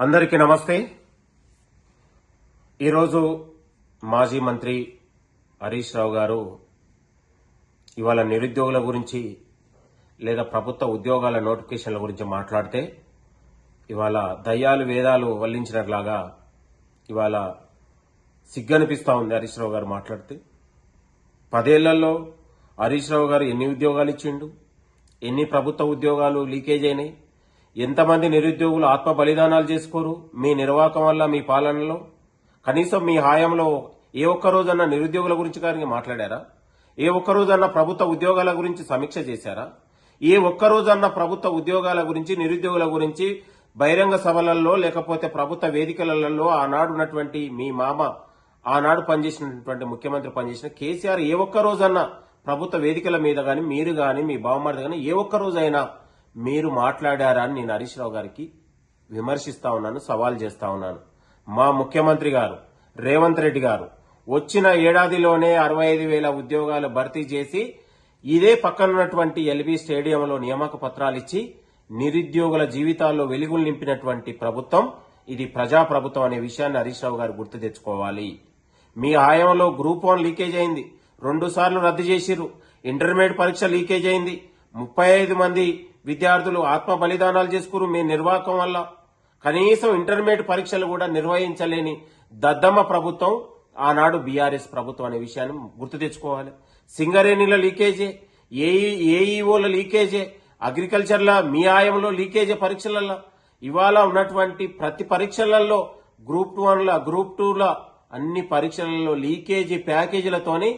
అందరికీ నమస్తే. ఈరోజు మాజీ మంత్రి హరీష్ రావు గారు ఇవాళ నిరుద్యోగుల గురించి లేదా ప్రభుత్వ ఉద్యోగాల నోటిఫికేషన్ల గురించి మాట్లాడితే ఇవాళ దయ్యాలు వేదాలు వల్లించినట్లాగా ఇవాళ సిగ్గనిపిస్తా ఉంది. హరీష్ రావు గారు మాట్లాడితే 10 ఏళ్లలో హరీష్ రావు గారు ఎన్ని ఉద్యోగాలు ఇచ్చిండు, ఎన్ని ప్రభుత్వ ఉద్యోగాలు లీకేజ్ అయినాయి, ఎంతమంది నిరుద్యోగులు ఆత్మ బలిదానాలు చేసుకోరు మీ నిర్వాహకం వల్ల, మీ పాలనలో. కనీసం మీ హాయంలో ఏ ఒక్క రోజన్నా నిరుద్యోగుల గురించి కానీ మాట్లాడారా? ఏ ఒక్క రోజన్నా ప్రభుత్వ ఉద్యోగాల గురించి సమీక్ష చేశారా? ఏ ఒక్క రోజన్నా ప్రభుత్వ ఉద్యోగాల గురించి, నిరుద్యోగుల గురించి బహిరంగ సభలలో లేకపోతే ప్రభుత్వ వేదికలలో ఆనాడు ఉన్నటువంటి మీ మామ, ఆనాడు పనిచేసినటువంటి ముఖ్యమంత్రి పనిచేసిన కేసీఆర్ ఏ ఒక్క రోజన్నా ప్రభుత్వ వేదికల మీద గాని, మీరు గాని, మీ బావమరిది గాని ఏ ఒక్క రోజైనా మీరు మాట్లాడారా అని నేను హరీష్ రావు గారికి విమర్శిస్తా ఉన్నాను, సవాల్ చేస్తా ఉన్నాను. మా ముఖ్యమంత్రి గారు రేవంత్ రెడ్డి గారు వచ్చిన ఏడాదిలోనే 65,000 ఉద్యోగాలు భర్తీ చేసి ఇదే పక్కనున్నటువంటి ఎల్బీ స్టేడియంలో నియామక పత్రాలు ఇచ్చి నిరుద్యోగుల జీవితాల్లో వెలుగులు నింపినటువంటి ప్రభుత్వం ఇది ప్రజా ప్రభుత్వం అనే విషయాన్ని హరీష్ రావు గారు గుర్తు తెచ్చుకోవాలి. మీ హయాంలో గ్రూప్ 1 లీకేజ్ అయింది, 2 సార్లు రద్దు చేసిర్రు. ఇంటర్మీడియట్ పరీక్ష లీకేజ్ అయింది, 35 మంది విద్యార్థులు ఆత్మ బలిదానాలు చేసుకున్నారు మీ నిర్వాహకం వల్ల. కనీసం ఇంటర్మీడియట్ పరీక్షలు కూడా నిర్వహించలేని దద్దమ్మ ప్రభుత్వం ఆనాడు బీఆర్ఎస్ ప్రభుత్వం అనే విషయాన్ని గుర్తు తెచ్చుకోవాలి. సింగరేణిలో లీకేజే, ఏఈఓల లీకేజే, అగ్రికల్చర్ల మీ ఆయంలో లీకేజే పరీక్షలలో. ఇవాళ ఉన్నటువంటి ప్రతి పరీక్షలలో గ్రూప్ 1 గ్రూప్ 2 అన్ని పరీక్షలలో లీకేజీ ప్యాకేజీలతోని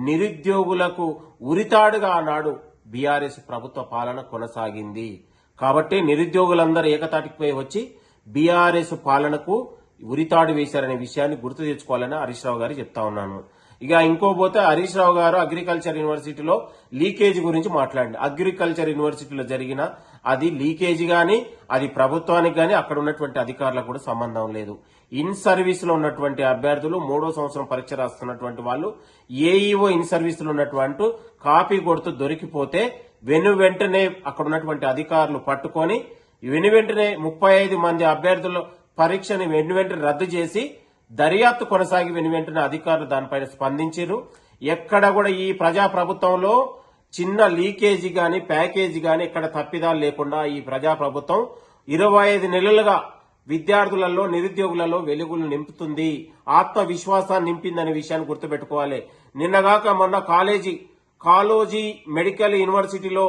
నిరుద్యోగులకు ఉరితాడుగా ఆనాడు బీఆర్ఎస్ ప్రభుత్వ పాలన కొనసాగింది. కాబట్టి నిరుద్యోగులందరూ ఏకతాటికి వచ్చి బీఆర్ఎస్ పాలనకు ఉరితాడు వేశారనే విషయాన్ని గుర్తు తెచ్చుకోవాలని హరీష్ రావు గారు చెప్తా ఉన్నాను. ఇక ఇంకోపోతే హరీష్ రావు గారు అగ్రికల్చర్ యూనివర్సిటీలో లీకేజ్ గురించి మాట్లాడండి. అగ్రికల్చర్ యూనివర్సిటీలో జరిగిన అది లీకేజ్ గాని, అది ప్రభుత్వానికి గాని, అక్కడ ఉన్నటువంటి అధికారులకు కూడా సంబంధం లేదు. ఇన్ సర్వీస్ లో ఉన్నటువంటి అభ్యర్థులు 3వ సంవత్సరం పరీక్ష రాస్తున్నటువంటి వాళ్ళు ఏఈఓ ఇన్ సర్వీస్ లో ఉన్నటువంటి కాపీ కొడుతూ దొరికిపోతే వెంటనే అక్కడ ఉన్నటువంటి అధికారులు పట్టుకొని వెంటనే 35 మంది అభ్యర్థుల పరీక్షని వెంటనే రద్దు చేసి దర్యాప్తు కొనసాగి వెంటనే అధికారులు దానిపైన స్పందించారు. ఎక్కడ కూడా ఈ ప్రజా ప్రభుత్వంలో చిన్న లీకేజీ గాని, ప్యాకేజీ గాని ఎక్కడ తప్పిదాలు లేకుండా ఈ ప్రజా ప్రభుత్వం 25 నెలలుగా విద్యార్థులలో, నిరుద్యోగులలో వెలుగులు నింపుతుంది, ఆత్మవిశ్వాసాన్ని నింపిందనే విషయాన్ని గుర్తుపెట్టుకోవాలి. నిన్నగాక మొన్న కాలోజీ మెడికల్ యూనివర్సిటీలో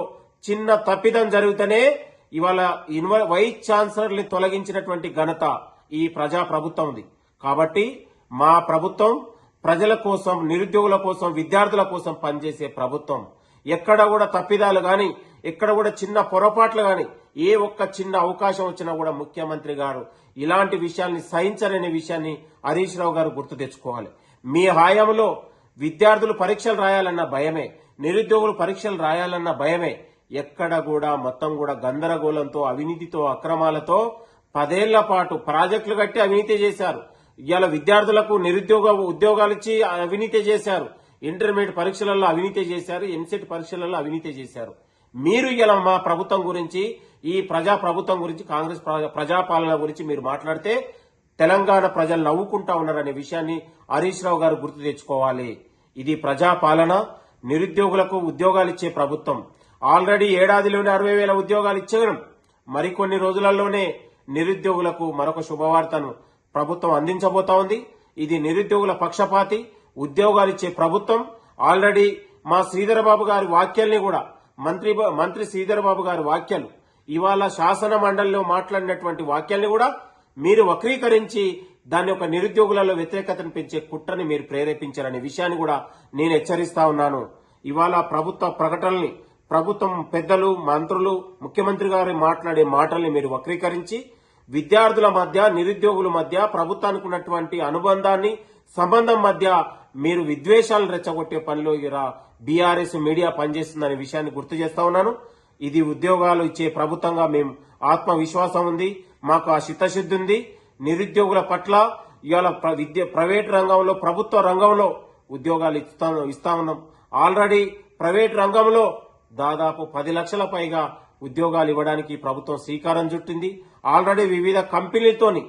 చిన్న తప్పిదం జరిగితేనే ఇవాళ వైస్ ఛాన్సలర్ ని తొలగించినటువంటి ఘనత ఈ ప్రజా ప్రభుత్వంది. కాబట్టి మా ప్రభుత్వం ప్రజల కోసం, నిరుద్యోగుల కోసం, విద్యార్థుల కోసం పనిచేసే ప్రభుత్వం. ఎక్కడ కూడా తప్పిదాలు గాని, ఎక్కడ కూడా చిన్న పొరపాట్లు గాని, ఏ ఒక్క చిన్న అవకాశం వచ్చినా కూడా ముఖ్యమంత్రి గారు ఇలాంటి విషయాల్ని సహించరనే విషయాన్ని హరీష్ రావు గారు గుర్తు తెచ్చుకోవాలి. మీ హయాంలో విద్యార్థులు పరీక్షలు రాయాలన్న భయమే, నిరుద్యోగులు పరీక్షలు రాయాలన్న భయమే. ఎక్కడ కూడా మొత్తం కూడా గందరగోళంతో, అవినీతితో, అక్రమాలతో 10 ఏళ్ల పాటు ప్రాజెక్టులు కట్టి అవినీతి చేశారు. ఇవాళ విద్యార్థులకు ఉద్యోగాలు ఇచ్చి అవినీతి చేశారు. ఇంటర్మీడియట్ పరీక్షలలో అవినీతి చేశారు, ఎంసెట్ పరీక్షలలో అవినీతి చేశారు. మీరు ఇలా మా ప్రభుత్వం గురించి, ఈ ప్రజా ప్రభుత్వం గురించి, కాంగ్రెస్ ప్రజాపాలన గురించి మీరు మాట్లాడితే తెలంగాణ ప్రజలు నవ్వుకుంటా ఉన్నారనే విషయాన్ని హరీష్ రావు గారు గుర్తు తెచ్చుకోవాలి. ఇది ప్రజాపాలన, నిరుద్యోగులకు ఉద్యోగాలు ఇచ్చే ప్రభుత్వం. ఆల్రెడీ ఏడాదిలోనే 60,000 ఉద్యోగాలు ఇచ్చారు. మరికొన్ని రోజులలోనే నిరుద్యోగులకు మరొక శుభవార్తను ప్రభుత్వం అందించబోతా ఉంది. ఇది నిరుద్యోగుల పక్షపాతి, ఉద్యోగాలు ఇచ్చే ప్రభుత్వం. ఆల్రెడీ మా శ్రీధరబాబు గారి వాక్యాల్ని కూడా, మంత్రి శ్రీధరబాబు గారి వాక్యాలు, ఇవాళ శాసన మండలిలో మాట్లాడినటువంటి వాక్యాల్ని కూడా మీరు వక్రీకరించి దాన్ని ఒక నిరుద్యోగులలో వ్యతిరేకతను పెంచే కుట్రని మీరు ప్రేరేపించారనే విషయాన్ని కూడా నేను హెచ్చరిస్తా ఉన్నాను. ఇవాళ ప్రభుత్వ ప్రకటనల్ని, ప్రభుత్వం పెద్దలు, మంత్రులు, ముఖ్యమంత్రి గారు మాట్లాడే మాటల్ని మీరు వక్రీకరించి విద్యార్థుల మధ్య, నిరుద్యోగుల మధ్య, ప్రభుత్వానికి ఉన్నటువంటి అనుబంధాన్ని, సంబంధం మధ్య మీరు విద్వేషాలను రెచ్చగొట్టే పనిలో బీఆర్ఎస్ మీడియా పనిచేస్తుందనే విషయాన్ని గుర్తు చేస్తా ఉన్నాను. ఇది ఉద్యోగాలు ఇచ్చే ప్రభుత్వంగా మేము ఆత్మవిశ్వాసం ఉంది, మాకు ఆ చిత్తశుద్ధి ఉంది. నిరుద్యోగుల పట్ల ఇవాళ ప్రైవేట్ రంగంలో, ప్రభుత్వ రంగంలో ఉద్యోగాలు ఇస్తా ఉన్నాం. ఆల్రెడీ ప్రైవేట్ రంగంలో దాదాపు 10 లక్షల పైగా ఉద్యోగాలు ఇవ్వడానికి ఈ ప్రభుత్వం శ్రీకారం చుట్టింది. ఆల్రెడీ వివిధ కంపెనీలతోని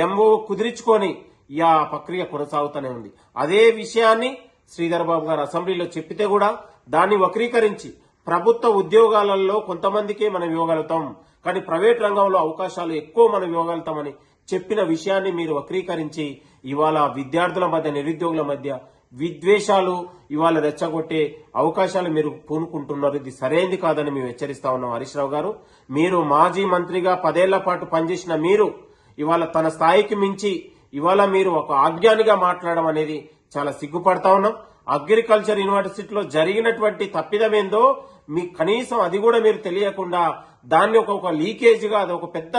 ఎంఓ కుదిరించుకొని ఈ ఆ ప్రక్రియ కొనసాగుతూనే ఉంది. అదే విషయాన్ని శ్రీధర్ బాబు గారు అసెంబ్లీలో చెప్పితే కూడా దాన్ని వక్రీకరించి ప్రభుత్వ ఉద్యోగాలలో కొంతమందికే మనం ఇవ్వగలుగుతాం, కానీ ప్రైవేట్ రంగంలో అవకాశాలు ఎక్కువ మనం ఇవ్వగలుగుతామని చెప్పిన విషయాన్ని మీరు వక్రీకరించి ఇవాళ విద్యార్థుల మధ్య, నిరుద్యోగుల మధ్య విద్వేషాలు ఇవాళ రెచ్చగొట్టే అవకాశాలు మీరు పూనుకుంటున్నారు. ఇది సరైనది కాదని మేము హెచ్చరిస్తా ఉన్నాం. హరీష్ రావు గారు, మీరు మాజీ మంత్రిగా 10 ఏళ్ల పాటు పనిచేసిన మీరు ఇవాళ తన స్థాయికి మించి ఇవాళ మీరు ఒక ఆజ్ఞానిగా మాట్లాడడం అనేది చాలా సిగ్గుపడతా ఉన్నాం. అగ్రికల్చర్ యూనివర్సిటీలో జరిగినటువంటి తప్పిదమేందో మీకు కనీసం అది కూడా మీరు తెలియకుండా దాన్ని ఒక లీకేజ్గా అది ఒక పెద్ద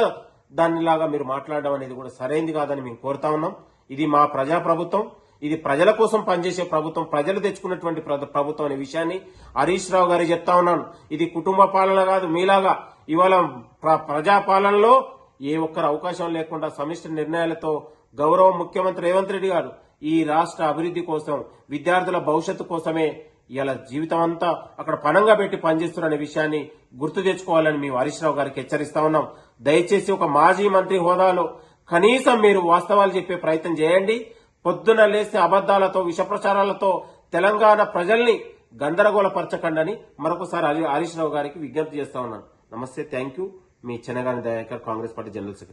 దానిలాగా మీరు మాట్లాడడం అనేది కూడా సరైనది కాదని మేము కోరుతా ఉన్నాం. ఇది మా ప్రజాప్రభుత్వం, ఇది ప్రజల కోసం పనిచేసే ప్రభుత్వం, ప్రజలు తెచ్చుకున్నటువంటి ప్రభుత్వం అనే విషయాన్ని హరీష్ రావు గారు చెప్తా ఉన్నాను. ఇది కుటుంబ పాలన కాదు. మీలాగా ఇవాళ ప్రజాపాలనలో ఏ ఒక్కరు అవకాశం లేకుండా సమిష్టి నిర్ణయాలతో గౌరవ ముఖ్యమంత్రి రేవంత్ రెడ్డి గారు ఈ రాష్ట్ర అభివృద్ధి కోసం, విద్యార్థుల భవిష్యత్తు కోసమే ఇలా జీవితం అంతా అక్కడ పణంగా పెట్టి పనిచేస్తున్న విషయాన్ని గుర్తు తెచ్చుకోవాలని మేము హరీష్ రావు గారికి హెచ్చరిస్తా ఉన్నాం. దయచేసి ఒక మాజీ మంత్రి హోదాలో కనీసం మీరు వాస్తవాలు చెప్పే ప్రయత్నం చేయండి. పొద్దున లేస్తే అబద్దాలతో, విష ప్రచారాలతో తెలంగాణ ప్రజల్ని గందరగోళపరచకండి మరొకసారి హరీష్ రావు గారికి విజ్ఞప్తి చేస్తా ఉన్నాను. నమస్తే, thank you. Me Chenagani Dayakar, Congress party general secretary.